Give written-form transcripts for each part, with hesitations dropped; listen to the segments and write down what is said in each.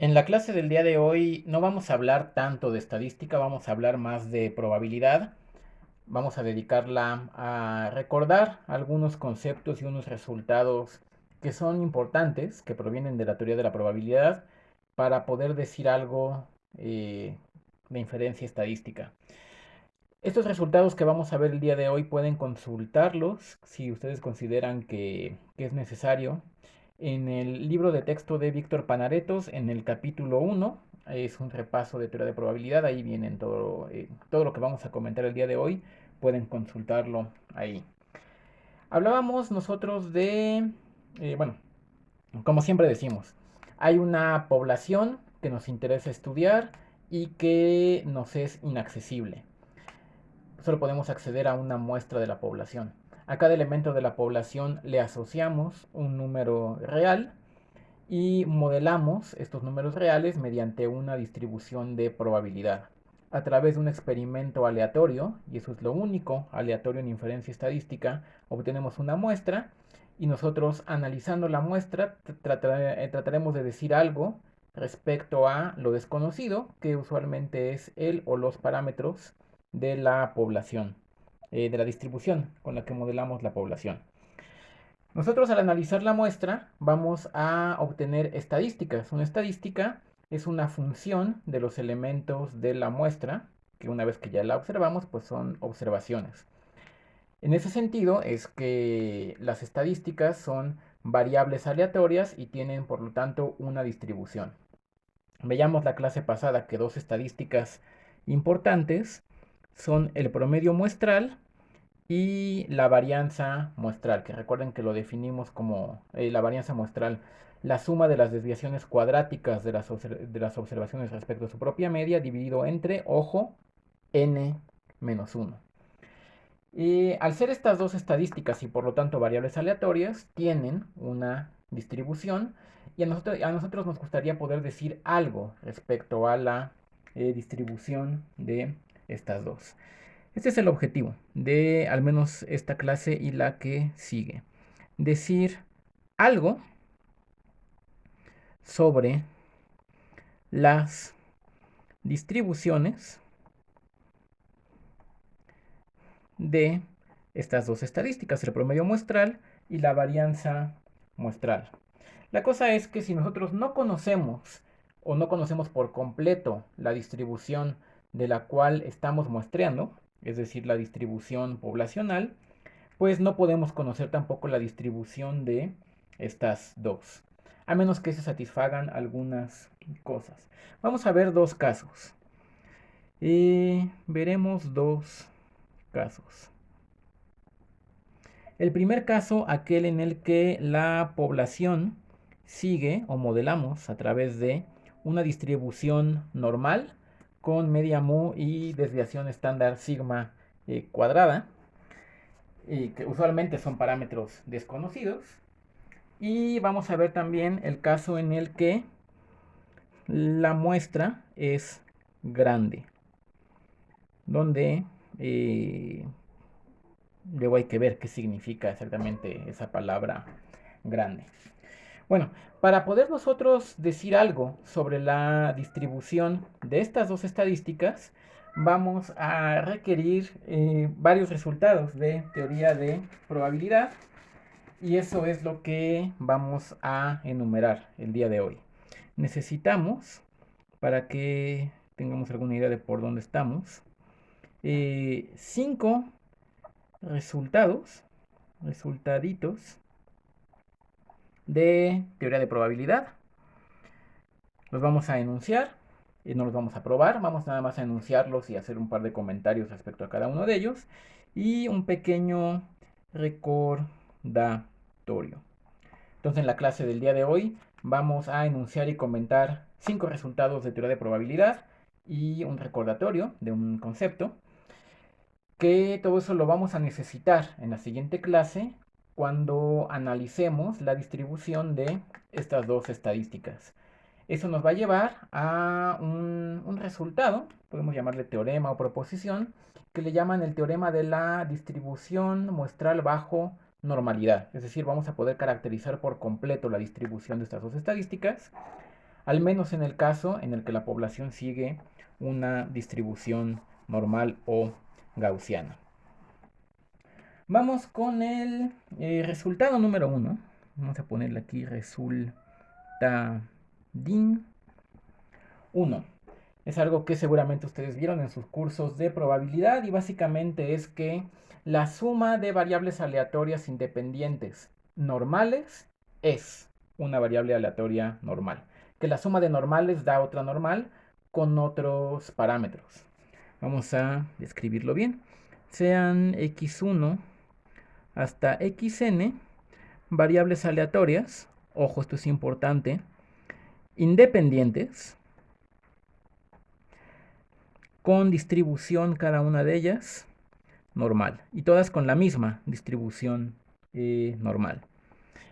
En la clase del día de hoy no vamos a hablar tanto de estadística, vamos a hablar más de probabilidad. Vamos a dedicarla a recordar algunos conceptos y unos resultados que son importantes, que provienen de la teoría de la probabilidad, para poder decir algo de inferencia estadística. Estos resultados que vamos a ver el día de hoy pueden consultarlos si ustedes consideran que es necesario. En el libro de texto de Víctor Panaretos, en el capítulo 1, es un repaso de teoría de probabilidad, ahí vienen todo lo que vamos a comentar el día de hoy, pueden consultarlo ahí. Hablábamos nosotros bueno, como siempre decimos, hay una población que nos interesa estudiar y que nos es inaccesible. Solo podemos acceder a una muestra de la población. A cada elemento de la población le asociamos un número real y modelamos estos números reales mediante una distribución de probabilidad. A través de un experimento aleatorio, y eso es lo único aleatorio en inferencia estadística, obtenemos una muestra y nosotros analizando la muestra trataremos de decir algo respecto a lo desconocido, que usualmente es el o los parámetros de la población, de la distribución con la que modelamos la población. Nosotros al analizar la muestra vamos a obtener estadísticas. Una estadística es una función de los elementos de la muestra, que una vez que ya la observamos, pues son observaciones. En ese sentido es que las estadísticas son variables aleatorias y tienen por lo tanto una distribución. Veíamos la clase pasada que dos estadísticas importantes son el promedio muestral y la varianza muestral, que recuerden que lo definimos como la varianza muestral, la suma de las desviaciones cuadráticas de las observaciones respecto a su propia media dividido entre, ojo, n menos 1. Y al ser estas dos estadísticas y por lo tanto variables aleatorias, tienen una distribución y a nosotros nos gustaría poder decir algo respecto a la distribución de estas dos. Este es el objetivo de al menos esta clase y la que sigue. Decir algo sobre las distribuciones de estas dos estadísticas, el promedio muestral y la varianza muestral. La cosa es que si nosotros no conocemos o no conocemos por completo la distribución de la cual estamos muestreando, es decir, la distribución poblacional, pues no podemos conocer tampoco la distribución de estas dos, a menos que se satisfagan algunas cosas. Vamos a ver dos casos. Veremos dos casos. El primer caso, aquel en el que la población sigue o modelamos a través de una distribución normal con media mu y desviación estándar sigma cuadrada, y que usualmente son parámetros desconocidos. Y vamos a ver también el caso en el que la muestra es grande, donde luego hay que ver qué significa exactamente esa palabra grande. Bueno, para poder nosotros decir algo sobre la distribución de estas dos estadísticas, vamos a requerir varios resultados de teoría de probabilidad y eso es lo que vamos a enumerar el día de hoy. Necesitamos, para que tengamos alguna idea de por dónde estamos, 5 resultaditos de teoría de probabilidad. Los vamos a enunciar y no los vamos a probar, vamos nada más a enunciarlos y hacer un par de comentarios respecto a cada uno de ellos y un pequeño recordatorio. Entonces en la clase del día de hoy vamos a enunciar y comentar 5 resultados de teoría de probabilidad y un recordatorio de un concepto, que todo eso lo vamos a necesitar en la siguiente clase cuando analicemos la distribución de estas dos estadísticas. Eso nos va a llevar a un resultado, podemos llamarle teorema o proposición, que le llaman el teorema de la distribución muestral bajo normalidad. Es decir, vamos a poder caracterizar por completo la distribución de estas dos estadísticas al menos en el caso en el que la población sigue una distribución normal o gaussiana. Vamos con el resultado número 1. Vamos a ponerle aquí resultadín 1. Es algo que seguramente ustedes vieron en sus cursos de probabilidad y básicamente es que la suma de variables aleatorias independientes normales es una variable aleatoria normal. Que la suma de normales da otra normal con otros parámetros. Vamos a escribirlo bien. Sean x1 hasta xn variables aleatorias, ojo, esto es importante, independientes, con distribución cada una de ellas normal, y todas con la misma distribución normal.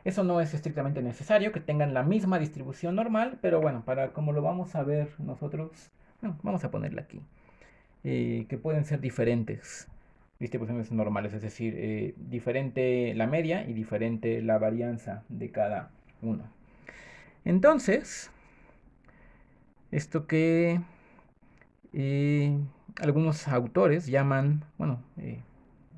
Eso no es estrictamente necesario que tengan la misma distribución normal, pero bueno, para como lo vamos a ver nosotros, bueno, vamos a ponerla aquí, que pueden ser diferentes distribuciones normales, es decir, diferente la media y diferente la varianza de cada uno. Entonces, esto que algunos autores llaman, bueno,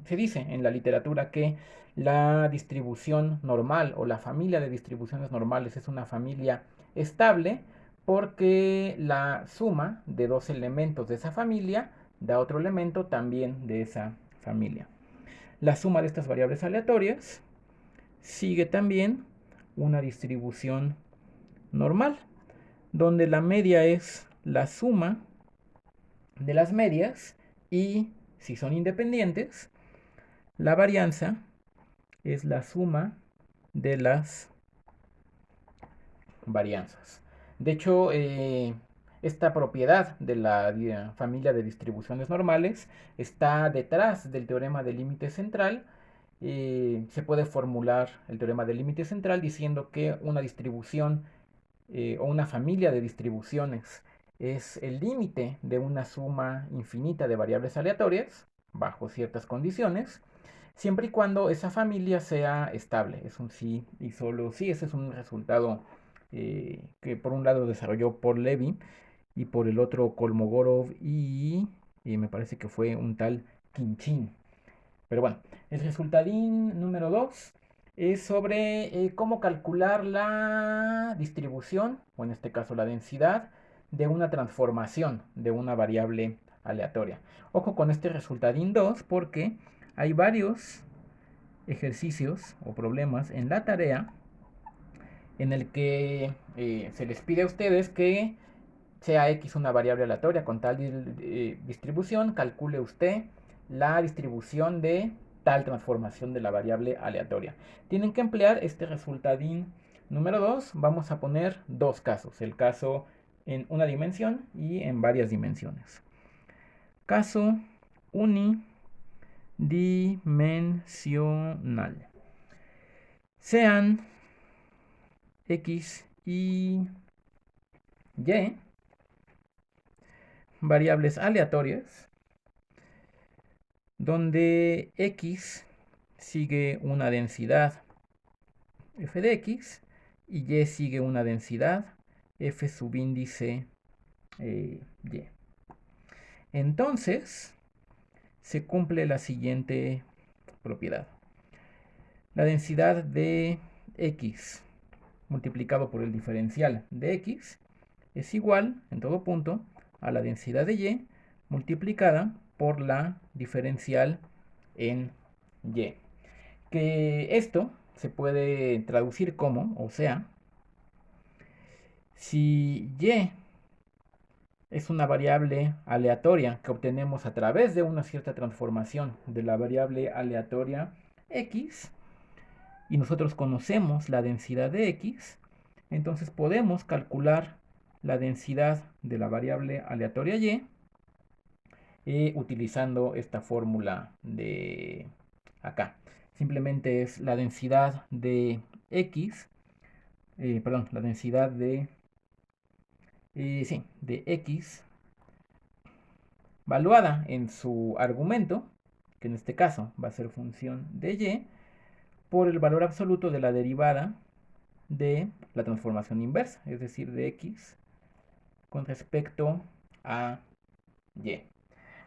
se dice en la literatura que la distribución normal o la familia de distribuciones normales es una familia estable porque la suma de dos elementos de esa familia da otro elemento también de esa familia. La suma de estas variables aleatorias sigue también una distribución normal, donde la media es la suma de las medias y, si son independientes, la varianza es la suma de las varianzas. De hecho, esta propiedad de la familia de distribuciones normales está detrás del teorema del límite central. Se puede formular el teorema del límite central diciendo que una distribución o una familia de distribuciones es el límite de una suma infinita de variables aleatorias bajo ciertas condiciones, siempre y cuando esa familia sea estable. Es un sí y solo sí. Ese es un resultado que por un lado desarrolló Paul Levy y por el otro Kolmogorov y me parece que fue un tal Khinchin. Pero bueno, el resultadín número 2 es sobre cómo calcular la distribución, o en este caso la densidad, de una transformación de una variable aleatoria. Ojo con este resultadín 2 porque hay varios ejercicios o problemas en la tarea en el que se les pide a ustedes que sea x una variable aleatoria con tal distribución, calcule usted la distribución de tal transformación de la variable aleatoria. Tienen que emplear este resultadín número 2. Vamos a poner dos casos, el caso en una dimensión y en varias dimensiones. Caso unidimensional. Sean x y y variables aleatorias donde x sigue una densidad f de x y y sigue una densidad f subíndice y. Entonces se cumple la siguiente propiedad. La densidad de x multiplicado por el diferencial de x es igual en todo punto a la densidad de y multiplicada por la diferencial en y. Que esto se puede traducir como, o sea, si y es una variable aleatoria que obtenemos a través de una cierta transformación de la variable aleatoria x, y nosotros conocemos la densidad de x, entonces podemos calcular la densidad de la variable aleatoria y utilizando esta fórmula de acá. Simplemente es la densidad de x, perdón, la densidad de, sí, de x valuada en su argumento, que en este caso va a ser función de y, por el valor absoluto de la derivada de la transformación inversa, es decir, de x con respecto a y.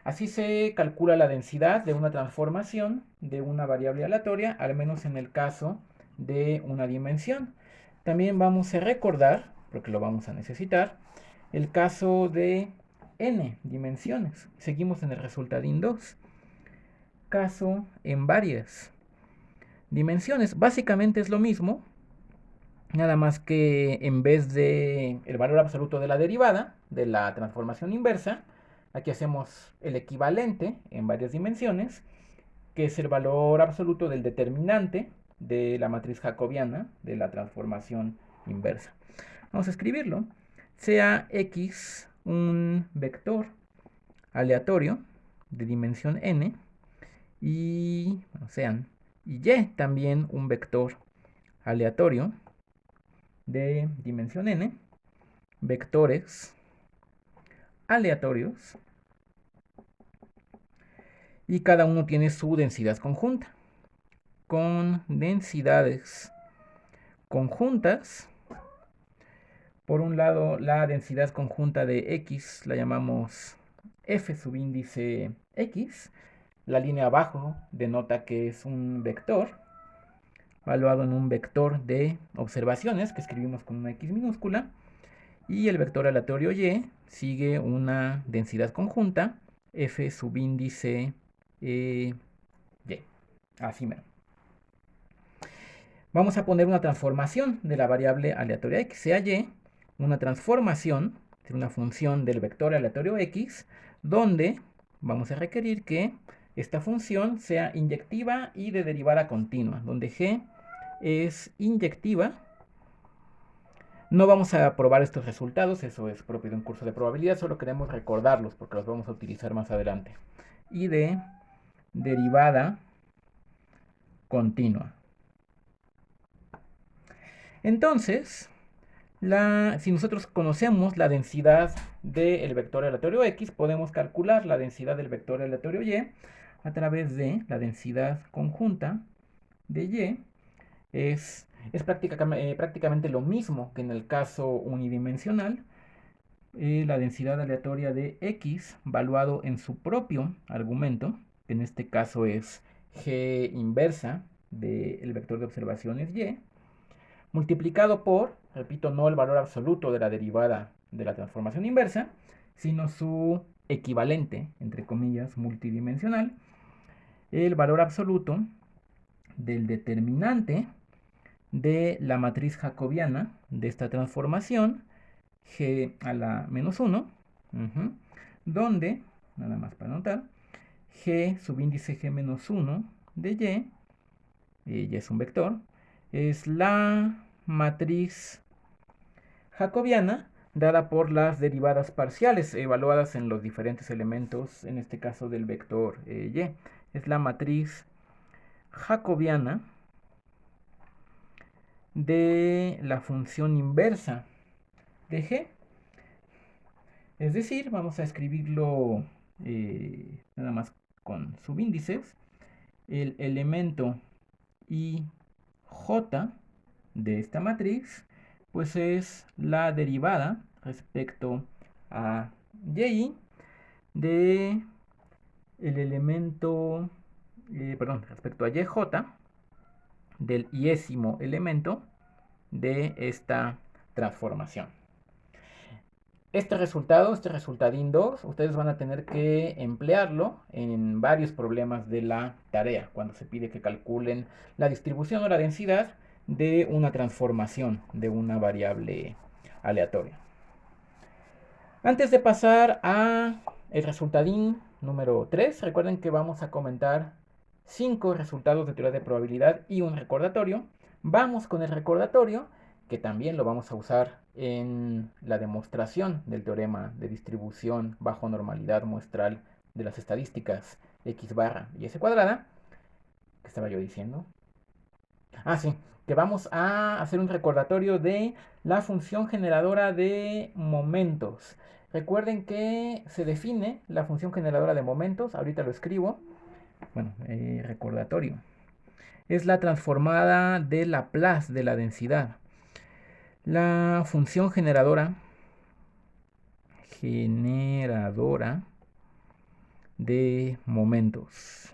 Así se calcula la densidad de una transformación de una variable aleatoria, al menos en el caso de una dimensión. También vamos a recordar, porque lo vamos a necesitar, el caso de n dimensiones. Seguimos en el resultadín 2. Caso en varias dimensiones. Básicamente es lo mismo, nada más que en vez de el valor absoluto de la derivada de la transformación inversa, aquí hacemos el equivalente en varias dimensiones, que es el valor absoluto del determinante de la matriz jacobiana de la transformación inversa. Vamos a escribirlo. Sea x un vector aleatorio de dimensión n y y también un vector aleatorio de dimensión n, vectores aleatorios, y cada uno tiene su densidad conjunta. Con densidades conjuntas, por un lado la densidad conjunta de x la llamamos f subíndice x, la línea abajo denota que es un vector evaluado en un vector de observaciones que escribimos con una x minúscula, y el vector aleatorio y sigue una densidad conjunta f subíndice y. Así mero. Vamos a poner una transformación de la variable aleatoria x, sea y, una transformación, una función del vector aleatorio x, donde vamos a requerir que esta función sea inyectiva y de derivada continua, donde g es inyectiva. No vamos a probar estos resultados, eso es propio de un curso de probabilidad, solo queremos recordarlos porque los vamos a utilizar más adelante. Y de derivada continua. Entonces, si nosotros conocemos la densidad del vector aleatorio x, podemos calcular la densidad del vector aleatorio y a través de la densidad conjunta de y. Es prácticamente lo mismo que en el caso unidimensional. La densidad aleatoria de x, valuado en su propio argumento, que en este caso es g inversa del vector de observaciones y, multiplicado por, repito, no el valor absoluto de la derivada de la transformación inversa, sino su equivalente, entre comillas, multidimensional, el valor absoluto del determinante de la matriz jacobiana de esta transformación, g a la menos 1, donde, nada más para anotar, g subíndice g menos 1 de y es un vector, es la matriz jacobiana dada por las derivadas parciales evaluadas en los diferentes elementos, en este caso del vector y. Es la matriz jacobiana de la función inversa de g. Es decir, vamos a escribirlo nada más con subíndices. El elemento ij de esta matriz, pues es la derivada respecto a y de el elemento, respecto a yj del iésimo elemento de esta transformación. Este resultadín 2, ustedes van a tener que emplearlo en varios problemas de la tarea, cuando se pide que calculen la distribución o la densidad de una transformación de una variable aleatoria. Antes de pasar a el resultadín número 3, recuerden que vamos a comentar 5 resultados de teoría de probabilidad y un recordatorio. Vamos con el recordatorio, que también lo vamos a usar en la demostración del teorema de distribución bajo normalidad muestral de las estadísticas x barra y s cuadrada. ¿Qué estaba yo diciendo? Sí, que vamos a hacer un recordatorio de la función generadora de momentos. Recuerden que se define la función generadora de momentos, ahorita lo escribo. Bueno, recordatorio. Es la transformada de Laplace de la densidad. La función generadora de momentos.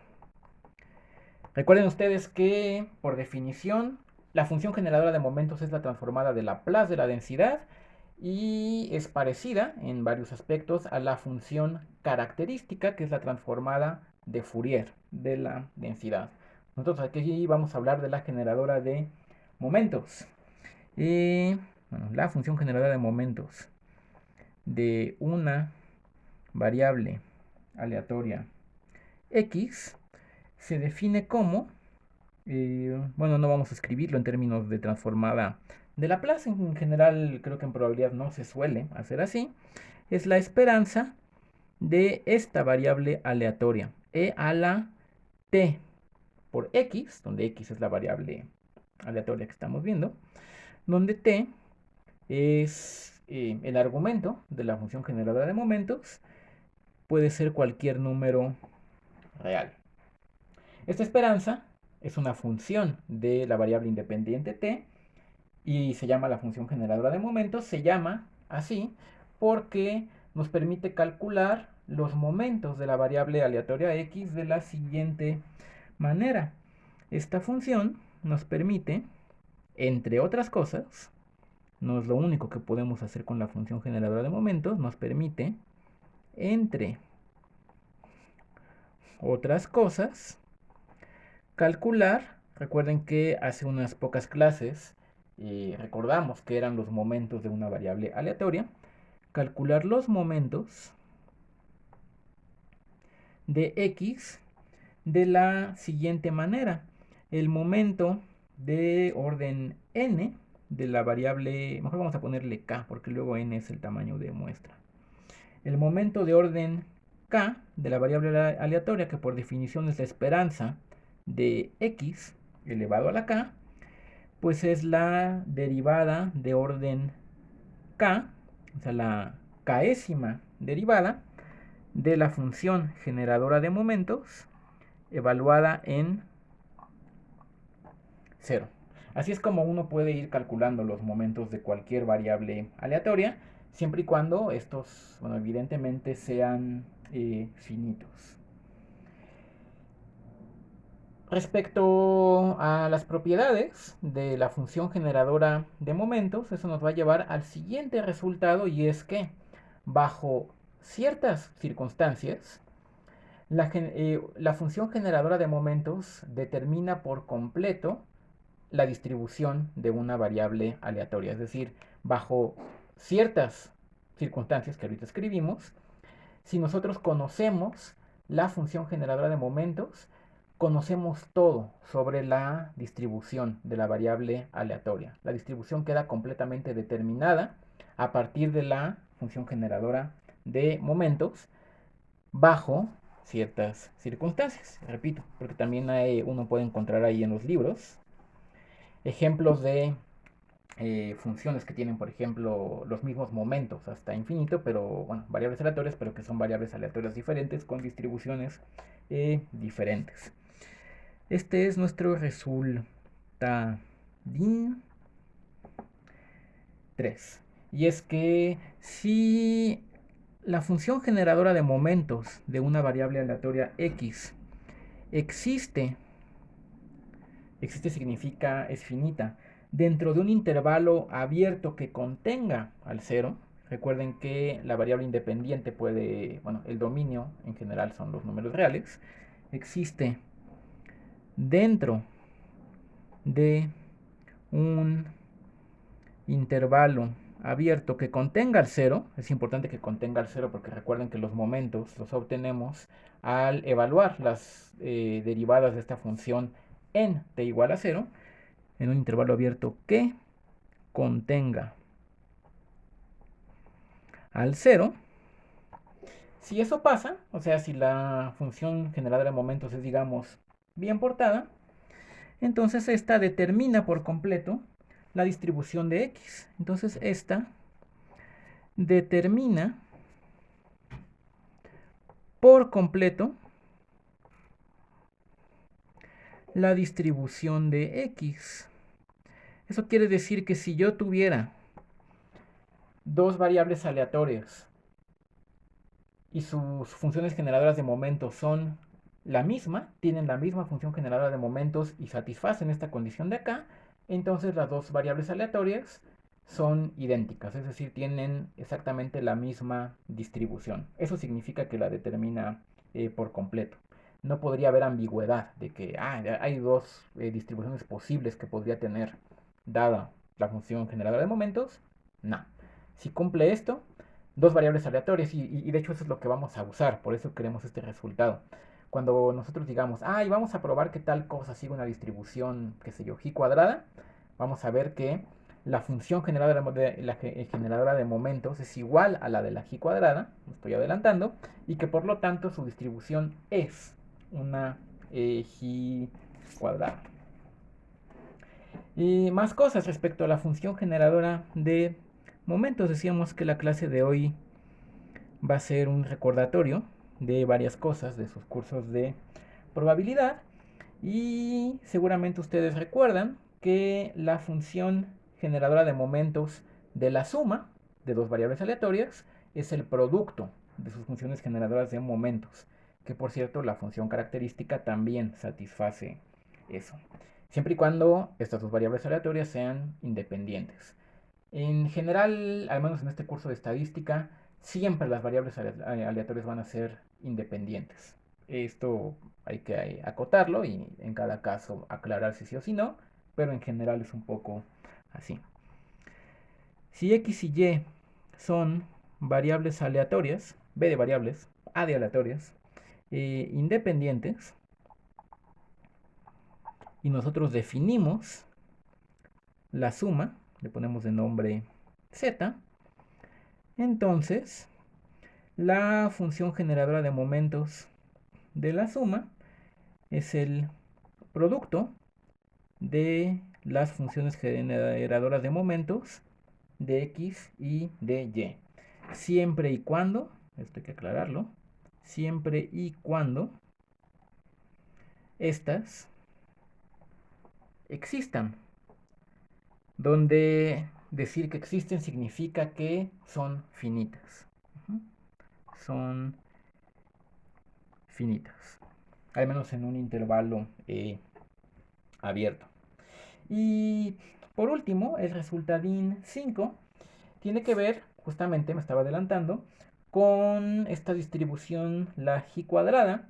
Recuerden ustedes que, por definición, la función generadora de momentos es la transformada de Laplace de la densidad y es parecida en varios aspectos a la función característica, que es la transformada de Fourier de la densidad. Nosotros aquí vamos a hablar de la generadora de momentos. Bueno, la función generadora de momentos de una variable aleatoria x se define como, bueno, no vamos a escribirlo en términos de transformada de Laplace, en general creo que en probabilidad no se suele hacer así, es la esperanza de esta variable aleatoria, e a la t por x, donde x es la variable aleatoria que estamos viendo, donde t es el argumento de la función generadora de momentos, puede ser cualquier número real. Esta esperanza es una función de la variable independiente t y se llama la función generadora de momentos. Se llama así porque nos permite calcular los momentos de la variable aleatoria x de la siguiente manera. Esta función nos permite, entre otras cosas, no es lo único que podemos hacer con la función generadora de momentos, nos permite, entre otras cosas, calcular. Recuerden que hace unas pocas clases recordamos que eran los momentos de una variable aleatoria. Calcular los momentos de x de la siguiente manera. El momento de orden n de la variable, mejor vamos a ponerle k porque luego n es el tamaño de muestra. El momento de orden k de la variable aleatoria, que por definición es la esperanza de x elevado a la k, pues es la derivada de orden k, o sea, la késima derivada de la función generadora de momentos evaluada en 0. Así es como uno puede ir calculando los momentos de cualquier variable aleatoria, siempre y cuando estos, bueno, evidentemente sean finitos. Respecto a las propiedades de la función generadora de momentos, eso nos va a llevar al siguiente resultado, y es que bajo ciertas circunstancias, la función generadora de momentos determina por completo la distribución de una variable aleatoria. Es decir, bajo ciertas circunstancias que ahorita escribimos, si nosotros conocemos la función generadora de momentos, conocemos todo sobre la distribución de la variable aleatoria. La distribución queda completamente determinada a partir de la función generadora de momentos bajo ciertas circunstancias. Repito, porque también uno puede encontrar ahí en los libros ejemplos de funciones que tienen, por ejemplo, los mismos momentos hasta infinito, pero bueno, variables aleatorias, pero que son variables aleatorias diferentes con distribuciones diferentes. Este es nuestro resultadín 3. Y es que si la función generadora de momentos de una variable aleatoria x existe significa es finita, dentro de un intervalo abierto que contenga al 0. Recuerden que la variable independiente puede, bueno, el dominio en general son los números reales. Existe dentro de un intervalo abierto que contenga el 0. Es importante que contenga el 0 porque recuerden que los momentos los obtenemos al evaluar las derivadas de esta función en t igual a 0, en un intervalo abierto que contenga al 0. Si eso pasa, o sea, si la función generadora de momentos es, digamos, bien portada, entonces esta determina por completo la distribución de x. Entonces esta determina por completo la distribución de x. Eso quiere decir que si yo tuviera dos variables aleatorias y sus funciones generadoras de momentos son la misma, tienen la misma función generadora de momentos y satisfacen esta condición de acá, entonces las dos variables aleatorias son idénticas, es decir, tienen exactamente la misma distribución. Eso significa que la determina por completo. No podría haber ambigüedad de que hay dos distribuciones posibles que podría tener dada la función generadora de momentos. No. Si cumple esto, dos variables aleatorias y de hecho eso es lo que vamos a usar, por eso queremos este resultado. Cuando nosotros digamos, y vamos a probar que tal cosa sigue una distribución, qué sé yo, g cuadrada, vamos a ver que la función generadora de momentos es igual a la de la g cuadrada, lo estoy adelantando, y que por lo tanto su distribución es una g cuadrada. Y más cosas respecto a la función generadora de momentos. Decíamos que la clase de hoy va a ser un recordatorio de varias cosas de sus cursos de probabilidad y seguramente ustedes recuerdan que la función generadora de momentos de la suma de dos variables aleatorias es el producto de sus funciones generadoras de momentos, que por cierto la función característica también satisface eso, siempre y cuando estas dos variables aleatorias sean independientes. En general, al menos en este curso de estadística, siempre las variables aleatorias van a ser independientes. Esto hay que acotarlo y en cada caso aclarar si sí o si no, pero en general es un poco así. Si x y y son variables aleatorias, b de variables, a de aleatorias, independientes, y nosotros definimos la suma, le ponemos de nombre z, entonces la función generadora de momentos de la suma es el producto de las funciones generadoras de momentos de x y de y. Siempre y cuando, esto hay que aclararlo, siempre y cuando estas existan. Donde decir que existen significa que son finitas. Son finitas. Al menos en un intervalo abierto. Y por último, el resultadín 5 tiene que ver, justamente me estaba adelantando, con esta distribución, la g cuadrada,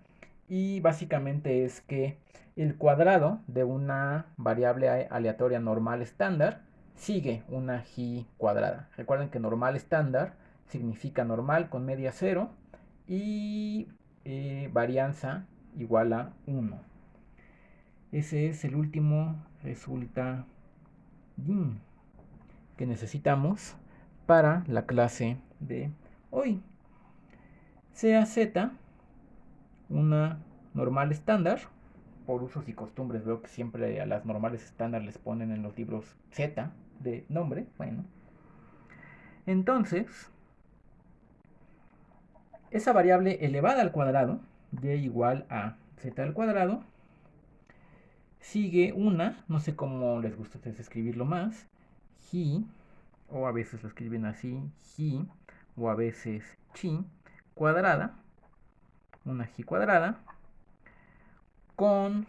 y básicamente es que el cuadrado de una variable aleatoria normal estándar sigue una g cuadrada. Recuerden que normal estándar significa normal con media 0 y varianza igual a 1. Ese es el último resultadín que necesitamos para la clase de hoy. Sea z una normal estándar. Por usos y costumbres veo que siempre a las normales estándar les ponen en los libros z de nombre. Bueno, entonces esa variable elevada al cuadrado, y igual a z al cuadrado, sigue una, no sé cómo les gusta a ustedes escribirlo más, g, o a veces lo escriben así, g, o a veces chi, cuadrada, una g cuadrada, con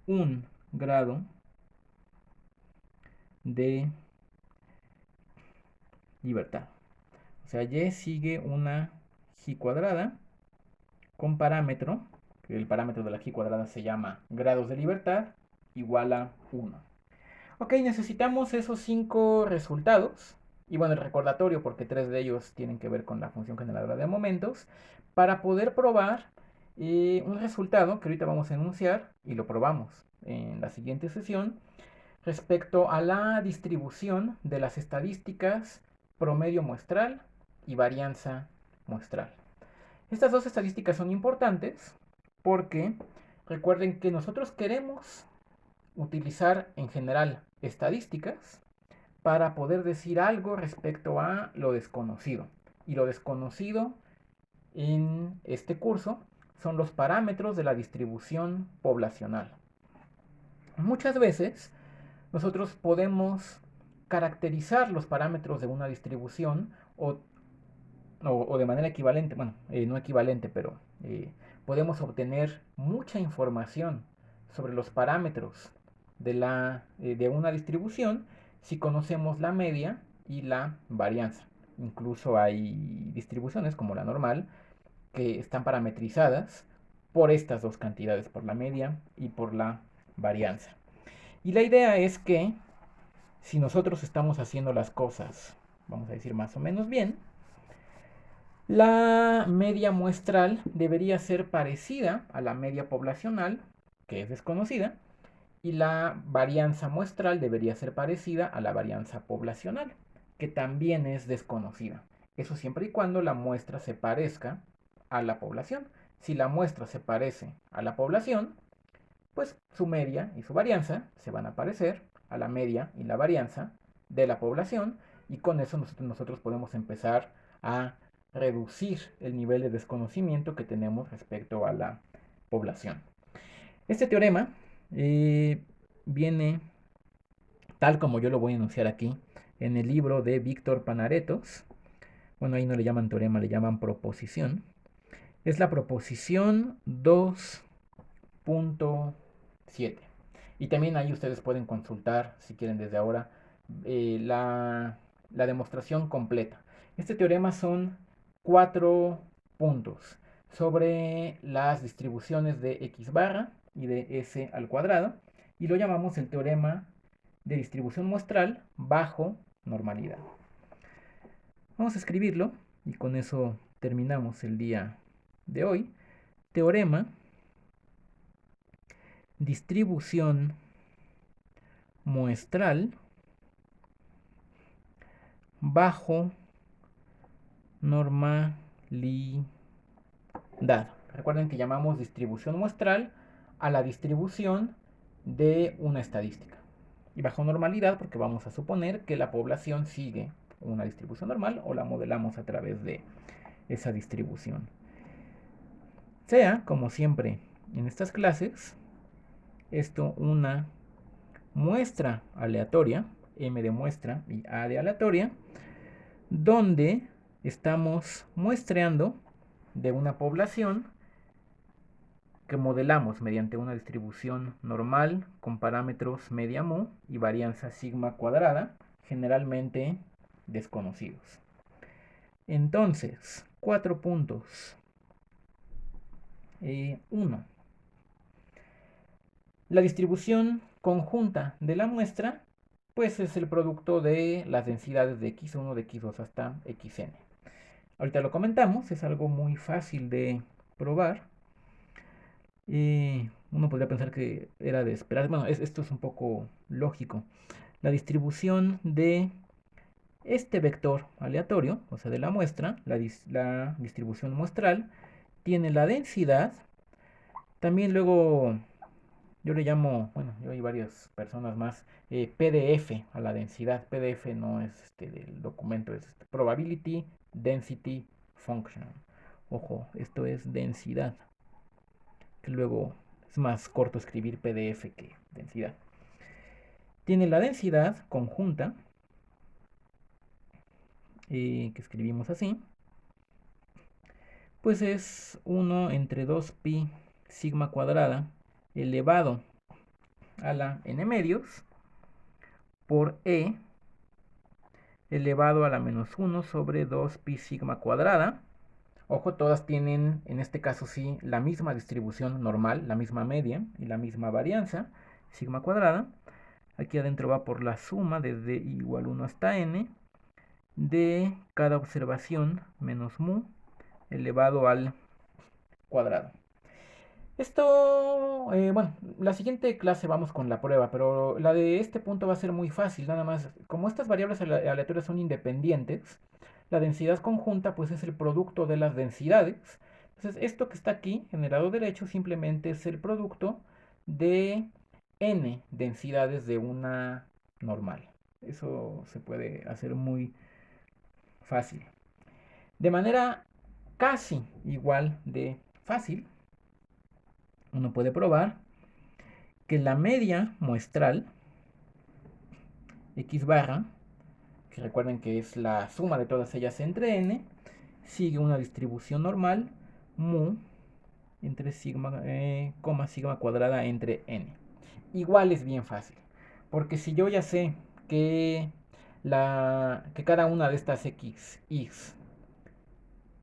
un grado de libertad. O sea, y sigue una g cuadrada con parámetro, que el parámetro de la g cuadrada se llama grados de libertad, igual a 1. Ok, necesitamos esos 5 resultados. Y bueno, el recordatorio, porque 3 de ellos tienen que ver con la función generadora de momentos, para poder probar un resultado que ahorita vamos a enunciar y lo probamos en la siguiente sesión respecto a la distribución de las estadísticas promedio muestral y varianza muestral. Estas dos estadísticas son importantes porque recuerden que nosotros queremos utilizar en general estadísticas para poder decir algo respecto a lo desconocido. Y lo desconocido en este curso son los parámetros de la distribución poblacional. Muchas veces nosotros podemos caracterizar los parámetros de una distribución o de manera equivalente, bueno, no equivalente, pero podemos obtener mucha información sobre los parámetros de una distribución si conocemos la media y la varianza. Incluso hay distribuciones como la normal que están parametrizadas por estas dos cantidades, por la media y por la varianza. Y la idea es que si nosotros estamos haciendo las cosas, vamos a decir más o menos bien, la media muestral debería ser parecida a la media poblacional, que es desconocida, y la varianza muestral debería ser parecida a la varianza poblacional, que también es desconocida. Eso siempre y cuando la muestra se parezca a la población. Si la muestra se parece a la población, pues su media y su varianza se van a parecer a la media y la varianza de la población, y con eso nosotros podemos empezar a reducir el nivel de desconocimiento que tenemos respecto a la población. Este teorema viene tal como yo lo voy a enunciar aquí en el libro de Víctor Panaretos. Bueno, ahí no le llaman teorema, le llaman proposición. Es la proposición 2.7. Y también ahí ustedes pueden consultar, si quieren desde ahora, la demostración completa. Este teorema son 4 puntos sobre las distribuciones de x barra y de s al cuadrado, y lo llamamos el teorema de distribución muestral bajo normalidad. Vamos a escribirlo y con eso terminamos el día de hoy. Teorema distribución muestral bajo normalidad. Recuerden que llamamos distribución muestral a la distribución de una estadística. Y bajo normalidad porque vamos a suponer que la población sigue una distribución normal o la modelamos a través de esa distribución. Sea, como siempre en estas clases, esto una muestra aleatoria, M de muestra y A de aleatoria, donde estamos muestreando de una población que modelamos mediante una distribución normal con parámetros media mu y varianza sigma cuadrada, generalmente desconocidos. Entonces, 4 puntos. 1. La distribución conjunta de la muestra pues es el producto de las densidades de x1, de x2 hasta xn. Ahorita lo comentamos, es algo muy fácil de probar. Uno podría pensar que era de esperar. Bueno, esto es un poco lógico. La distribución de este vector aleatorio, o sea, de la muestra, la distribución muestral, tiene la densidad. También luego yo le llamo, bueno, yo hay varias personas más, PDF a la densidad. PDF no es del documento, es Probability Density Function. Ojo, esto es densidad, que luego es más corto escribir PDF que densidad. Tiene la densidad conjunta, que escribimos así, pues es 1 entre 2pi sigma cuadrada elevado a la n medios por e elevado a la menos 1 sobre 2pi sigma cuadrada. Ojo, todas tienen, en este caso sí, la misma distribución normal, la misma media y la misma varianza, sigma cuadrada. Aquí adentro va por la suma desde igual 1 hasta n de cada observación menos mu elevado al cuadrado. Esto, bueno, la siguiente clase vamos con la prueba, pero la de este punto va a ser muy fácil, nada más. Como estas variables aleatorias son independientes, la densidad conjunta pues es el producto de las densidades. Entonces esto que está aquí, en el lado derecho, simplemente es el producto de n densidades de una normal. Eso se puede hacer muy fácil. De manera casi igual de fácil, uno puede probar que la media muestral x barra que recuerden que es la suma de todas ellas entre n, sigue una distribución normal, mu, entre sigma, sigma cuadrada entre n. Igual es bien fácil, porque si yo ya sé que, que cada una de estas x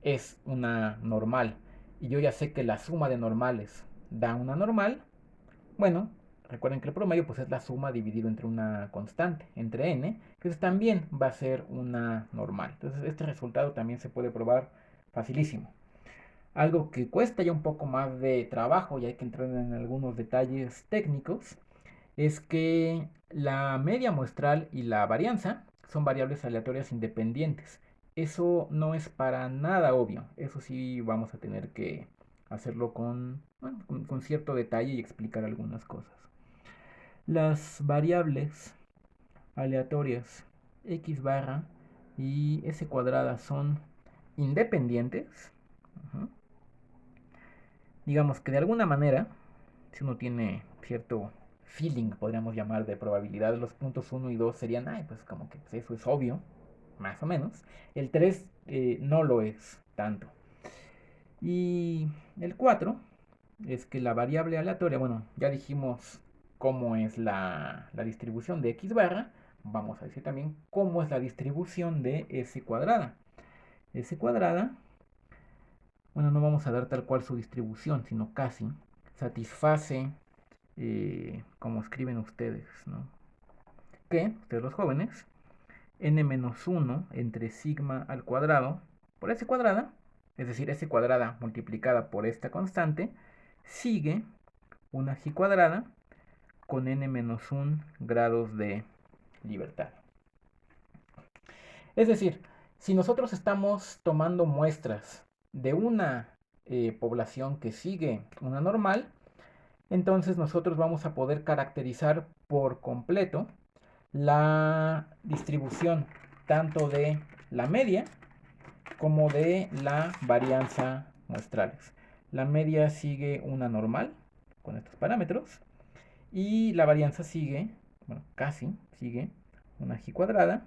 es una normal, y yo ya sé que la suma de normales da una normal, bueno, recuerden que el promedio pues es la suma dividido entre una constante, entre n, que también va a ser una normal. Entonces este resultado también se puede probar facilísimo. Algo que cuesta ya un poco más de trabajo y hay que entrar en algunos detalles técnicos es que la media muestral y la varianza son variables aleatorias independientes. Eso no es para nada obvio. Eso sí vamos a tener que hacerlo con, bueno, con cierto detalle y explicar algunas cosas. Las variables aleatorias x barra y s cuadrada son independientes. Uh-huh. Digamos que de alguna manera, si uno tiene cierto feeling, podríamos llamar, de probabilidad, los puntos 1 y 2 serían, ay, pues como que pues eso es obvio, más o menos. El 3 no lo es tanto. Y el 4 es que la variable aleatoria, bueno, ya dijimos cómo es la distribución de x barra, vamos a decir también cómo es la distribución de s cuadrada. S cuadrada, bueno, no vamos a dar tal cual su distribución, sino casi, satisface, como escriben ustedes, ¿no? Que, ustedes los jóvenes, n-1 entre sigma al cuadrado por s cuadrada, es decir, s cuadrada multiplicada por esta constante, sigue una g cuadrada con n-1 grados de libertad. Es decir, si nosotros estamos tomando muestras de una población que sigue una normal, entonces nosotros vamos a poder caracterizar por completo la distribución tanto de la media como de la varianza muestrales. La media sigue una normal con estos parámetros y la varianza sigue, bueno, casi sigue una g cuadrada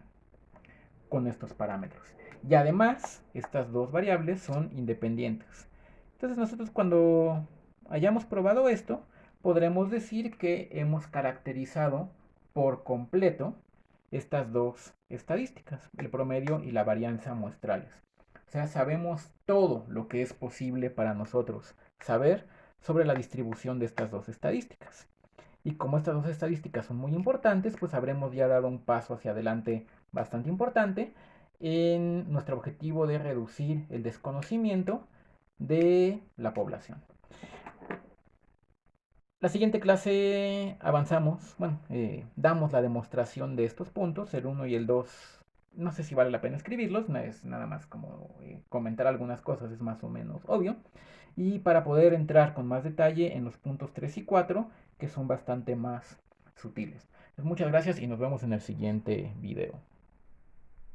con estos parámetros. Y además, estas dos variables son independientes. Entonces nosotros cuando hayamos probado esto, podremos decir que hemos caracterizado por completo estas dos estadísticas, el promedio y la varianza muestrales. O sea, sabemos todo lo que es posible para nosotros saber sobre la distribución de estas dos estadísticas. Y como estas dos estadísticas son muy importantes, pues habremos ya dado un paso hacia adelante bastante importante en nuestro objetivo de reducir el desconocimiento de la población. La siguiente clase avanzamos, bueno, damos la demostración de estos puntos, el 1 y el 2. No sé si vale la pena escribirlos, no es nada más como comentar algunas cosas, es más o menos obvio. Y para poder entrar con más detalle en los puntos 3 y 4, que son bastante más sutiles. Pues muchas gracias y nos vemos en el siguiente video.